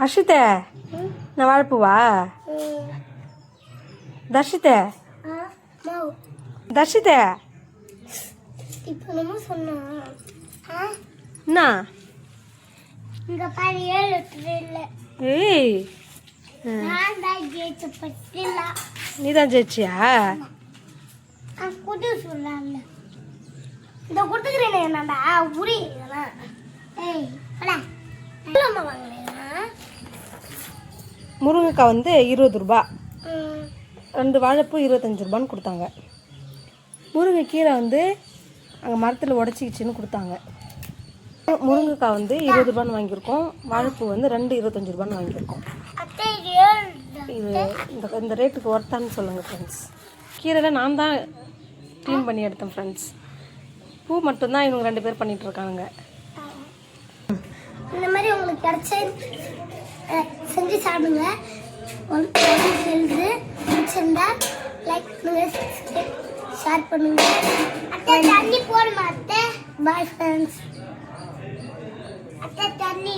அர்ஷிதா நான் வாழைப்பூவா தர்ஷிதா தர்ஷிதா இப்போ நம்ம சொன்னா என்ன இங்க பாரு 7 ட்ரெயின்ல ஏய் நான் தான் ஜெயிச்ச பத்தில நீ தான் ஜெயிச்சியா கூட்டி சொல்லலாம்ல இந்த கொடுத்துக்கிறேனே என்னடா உரி இதெல்லாம் ஏய் அடா எவ்வளோ வாங்கலையா முருங்கைக்காய் வந்து 20 ரூபா 2 வாழைப்பூ 25 ரூபான்னு கொடுத்தாங்க. முருங்கைக்கீரை வந்து அங்கே மரத்தில் உடச்சிக்கிச்சின்னு கொடுத்தாங்க. முருங்கைக்காய் வந்து 20 ரூபான்னு வாங்கியிருக்கோம். வாழைப்பூ வந்து 2 25 ரூபான்னு வாங்கியிருக்கோம். இது இந்த ரேட்டுக்கு ஒர்த்தான்னு சொல்லுங்கள் ஃப்ரெண்ட்ஸ். கீரையில் நான் தான் க்ளீன் பண்ணி எடுத்தேன் ஃப்ரெண்ட்ஸ். பூ மட்டும்தான் இவங்க 2 பேர் பண்ணிகிட்டு இருக்காங்க. இந்த மாதிரி உங்களுக்கு கிடைச்ச செஞ்சு சாப்பிடுங்க. பிடிச்சிருந்தா லைக் பண்ணுங்க, ஷேர் பண்ணுங்க. அத்தை தண்ணி போடுமா அத்தை? Bye friends. அத்தை தண்ணி